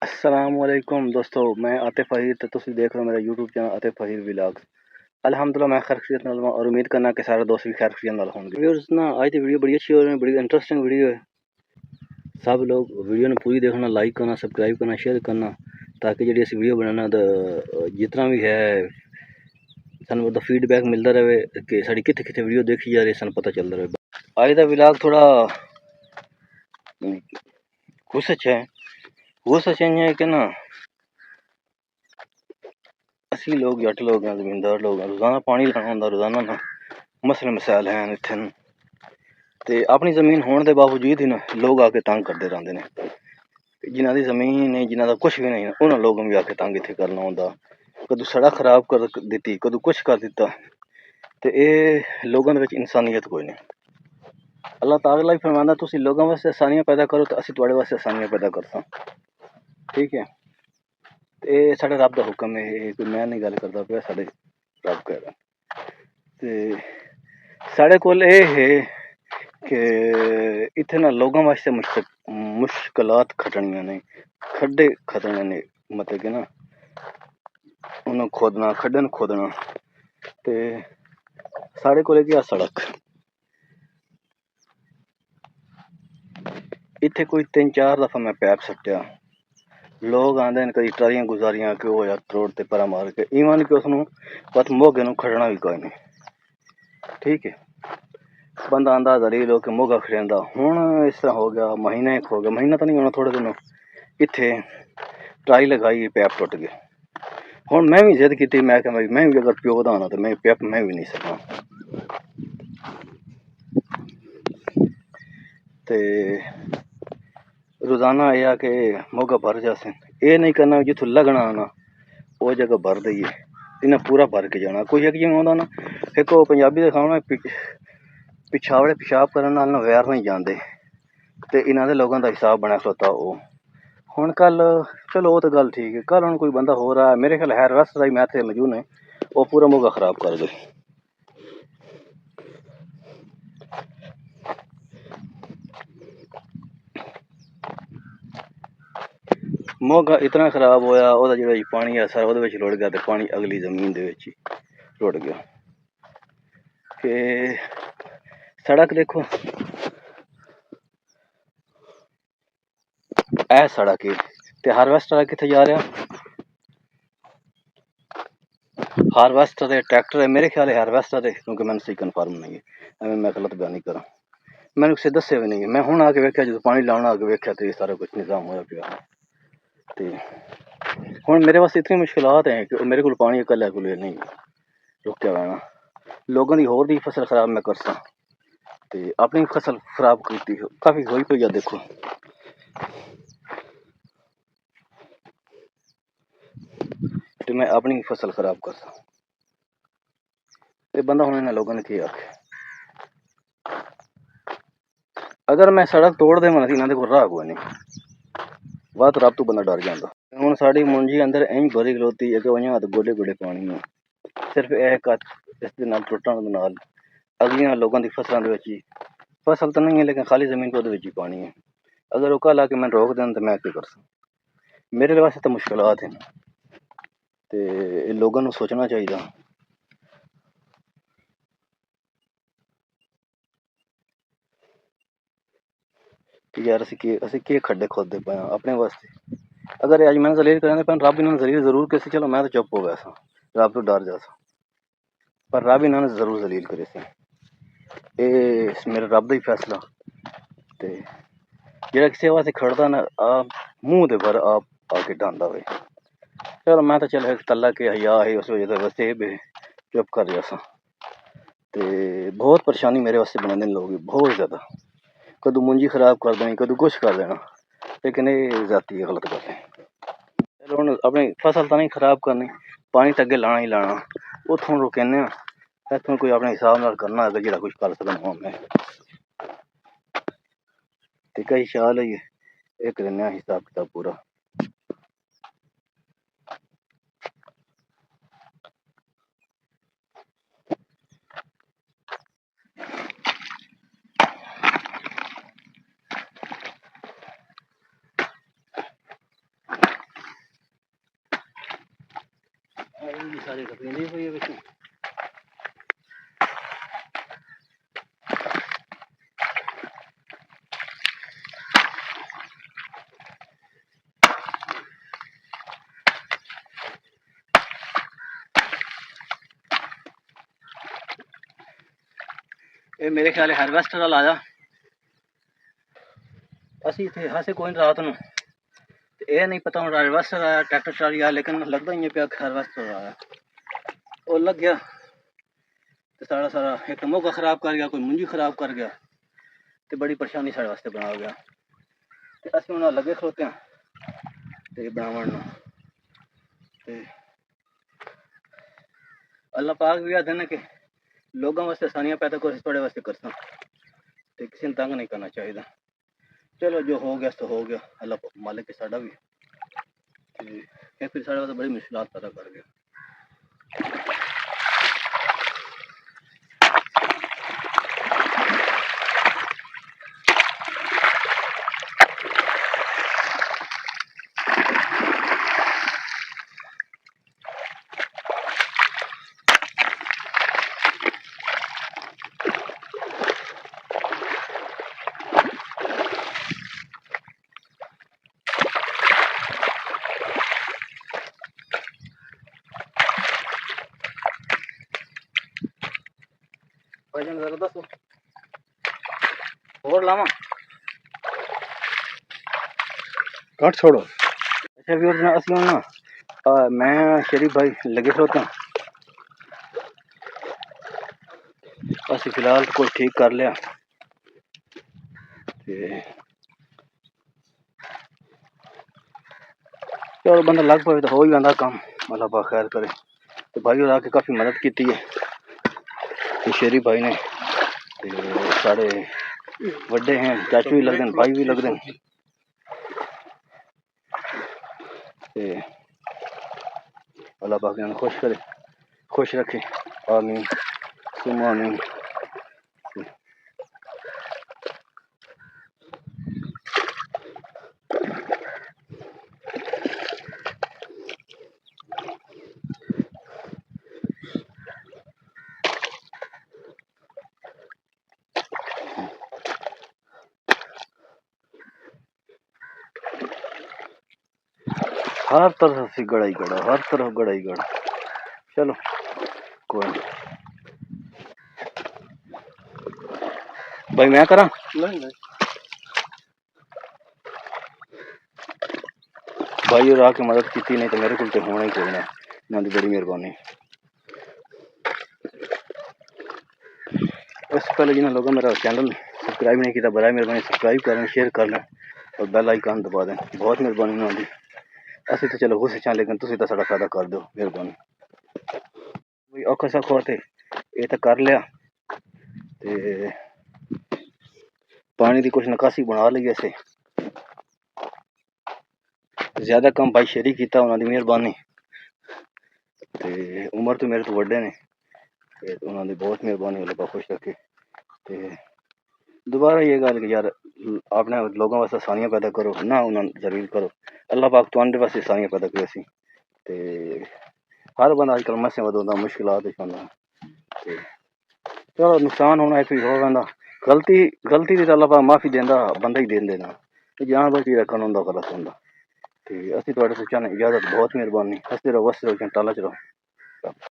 अस्सलामुअलैकुम दोस्तों, मैं आतिफ फहीर तो तुसी देख रहे हो मेरा यूट्यूब चैनल आतिफ फहीर व्लॉग्स। अल्हम्दुलिल्लाह मैं खैरियत नाल और उम्मीद करना कि सारे दोस्त भी खैरियत नाल होंगे। व्यूअर्स ना आज की वीडियो बड़ी अच्छी और बड़ी इंटरेस्टिंग वीडियो है। सब लोग वीडियो ने पूरी देखना, लाइक करना, सब्सक्राइब करना, शेयर करना ताकि जी अस वीडियो बनाना तो जितना भी है सानू उसका फीडबैक मिलता रहे कि साड़ी कित्थे कित्थे वीडियो देखी जा रही सानू पता चलता रहे। अज का व्लॉग थोड़ा गुस्से है। गुस्से है कि ना असी लोग जट लोग हैं, जमींदार लोग हैं, रोजाना पानी लाना होंदा, रोजाना ना मसले मसाइल हैं इत्थे ते अपनी जमीन होने के बावजूद ही ना लोग आके तंग करते रहते हैं। जिन्हों की जमीन नहीं, जिन्हों का कुछ भी नहीं, उन्होंने लोगों भी आके तंग इत्थे करना होंदा। कदू सड़क खराब कर दी, कदू कुछ कर दिता, तो ये लोगों के इंसानियत कोई नहीं। अल्लाह ताला ही फरमांदा तुसी लोगों वास्ते आसानियां पैदा करो तो असीं तुहाडे वास्ते आसानियां पैदा करसां। ठीक है, ये साढ़े रब का हुक्म है, ये कोई मैं नहीं गल करता पिया, साढ़े रब कह रहा। ते साढ़े कोल ये है कि इत्थे ना लोगों वास्ते मुश्किलात खटनियां ने, खड्डे खतने ने, मतलब कि ना उन्हें खोदना, खड्डे खोदना। ते साढ़े कोल क्या सड़क इत्थे कोई 3-4 दफा मैं पैप सट्टिया, लोग आंदे ने कई ट्रालियां गुजारियां कि वो यार रोड ते परा मार के ईवन कि उसनू बस मोगे नू खड़ना भी कोई नहीं। ठीक है, बंदा आंदा दलील हो के मोगा खड़ेंदा। हुण इस तरह हो गया, महीना एक हो गया, महीना तो नहीं होना, थोड़े दिन इत्थे ट्राई लगाई, पैप टुट गए। हुण मैं भी जिद की, मैं भी अगर प्यो दा होना तो मैं पैप मैं भी नहीं सकना। ते रोजाना यह कि मोगा भर जासे, ये नहीं करना जिथों लगना आना वो जगह भर दईए, इन्हें पूरा भर के जाना। कोई एक जिवें होंदा ना, एक पंजाबी दे खाना पिछावड़े पेशाब करन नाल ना वैर नहीं जाते, तो इन्हों के लोगों का हिसाब बनया खलोता। वो हुण कल चलो वो तो गल ठीक है, कल हुण कोई बंदा हो रहा है, मेरे ख्याल है रस का ही मैं थे मौजूद है, वो पूरा मोगा खराब कर दे। मोगा इतना खराब होया, ओहदा जिहड़ा पानी है सारा ओहदे विच रुड़ गया, तो पानी अगली जमीन दे विच ही रुड़ गया। कि सड़क देखो, ए सड़क है ते हारवेस्टर कित्थे जा रहा? हारवेस्टर है, ट्रैक्टर है, मेरे ख्याल है हारवेस्टर है, क्योंकि मैंने सही कन्फर्म नहीं है, एवं मैं गलत बयान नहीं करा। मैंने किसी दस्या भी नहीं है, मैं हुण आके वेख्या, जो पानी लाउण आके वेख्या तो ये सारा कुछ निजाम होया पिया। ते हुण मेरे वास्ते इतनी मुश्किलात हैं कि मेरे को पानी कल्ले को नहीं रुकया रहना। लोगों की होर दी फसल खराब मैं करसा, ते अपनी फसल खराब की काफ़ी होई पई आ। देखो तो मैं अपनी फसल खराब करसा, ते बंदा हुण इन्हां लोगों ने क्या आखे। अगर मैं सड़क तोड़ देवां तो इन्हां दे कोल राह कोई नहीं, बात रब तो बंदा डर जांदा। हुण साडी मुंजी अंदर इंज भरी खलोती है कि वहां तो गोडे गोडे पानी है, सिर्फ यह कच इस दे नाल टुटण दे नाल अगलियां लोगों की फसलों दे विच ही, फसल तो नहीं है लेकिन खाली जमीन को ही पानी है। अगर वो कल आके मैं रोक दें तो मैं क्या कर सकता? मेरे वास्ते तो मुश्किलात हैं, तो लोगों को सोचना चाहिए कि यार असी के खड्डे खोदते पे अपने वास्ते। अगर अज मैंने जलील करें पे, रब इन्होंने जलील जरूर कैसे, चलो मैं तो चुप हो गया सा, रब तो डर जा सा, पर रब इन्होंने जरूर जलील करे सा। ये मेरे रब का ही फैसला। तो जो किसी वास्ते खड़ता ना मुँह दे पर आप आके डांदा वे, चलो मैं तो चल तला के हया है उस वजह से चुप कर रहा सा। तो बहुत परेशानी मेरे वास्ते बनाते हैं लोग, बहुत ज़्यादा। कदू मुंजी खराब कर देनी, कदू कुछ कर देना, लेकिन ये जाती गलत गल है। चलो हुण अपनी फसल तो नहीं खराब करनी, पानी तो अगे लाना ही लाना, उत्थों रुकने इत्थों कोई अपने हिसाब नाल करना अगर जेह्ड़ा कुछ कर सकना मैं ते कई शाल होइए इक दिन्ने हिसाब किताब पूरा। सारी रखी हुई है बिच ये मेरे ख्याल हारवेस्टर वाला आया असी इतने हासे कोई रात नूं ये नहीं पता हूँ हारवेस्टर आया ट्रैक्टर ट्राली आया लेकिन लगता ही पिया हारवेस्टर आया वो लग गया तो सारा सारा एक तो मौका खराब कर गया कोई मुंजी खराब कर गया तो बड़ी परेशानी साढ़े वास्ते बना गया तो असीं हुण लगे खलोते हैं तो बनावन ते अल्लाह पाक भी आखदे ने कि लोगों वास्ते आसानियां पैदा कर थोड़े वास्ते करसा तो किसी ने तंग नहीं करना चाहिए चलो जो हो गया तो हो गया अल्लाह मालिक है साडा भी ते फिर साढ़े वास्ते बड़ी मुश्किलात पैदा कर गया भाईजान जरा दसो और लावा काट छोड़ो। अच्छा भी और असली ना मैं शरीफ भाई लगे खलोते हैं असी फिलहाल तो कोई ठीक कर लिया चलो बंदा लग पाए तो हो ही जाता काम अल्लाह पाक खैर करे तो भाई और आके काफ़ी मदद की है शरीफ भाई ने सारे बड़े हैं चाचू भी लगते हैं भाई भी लगते हैं अल्लाह पाक इन्हें खुश करे खुश रखे आमीन सुम्मा आमीन हर तरफ से गड़ा ही गड़ा हर तरफ गड़ा ही गड़ा चलो कोई नहीं भाई मैं करा भाई और आके मदद की नहीं तो मेरे को तो होना ही कोई ना ना बड़ी मेहरबानी उससे पहले जिन्हें लोगों मेरा चैनल सब्सक्राइब नहीं किया बराए मेहरबानी सब्सक्राइब करें शेयर कर लें और बेल आइकन दबा दें बहुत मेहरबानी ना दी असं तो चलो गुस्से चाह लेकिन तुम तो साड़ा फायदा कर दो मेहरबानी औखा सौखा थे ये तो कर लिया ते पानी की कुछ निकासी बना ली ऐसे ज्यादा कम भाई शेरी किया उन्होंने मेहरबानी ते उम्र तो मेरे तो बड़े ने उन्होंने बहुत मेहरबानी अल्लाह खुश रखे ते दोबारा ये गल कि यार अपने लोगों वास्ते आसानियां पैदा करो ना उन्होंने जरूर करो अल्लाह पाक तुहाडे वास्ते आसानियां पैदा करे सी ते हर बंदा अजकल मसें वधोंदा मुश्किलात होंदा ते चलो नुकसान होना है फिर हो जांदा गलती दी अल्लाह पाक माफी देंदा बंदा ही देन देना जानवर की रखन होंदा गलत होंदा ते असीं तुहाडे तो चाहने इजाजत बहुत मेहरबानी हसदे रहो वसदे रहो टाला च रहो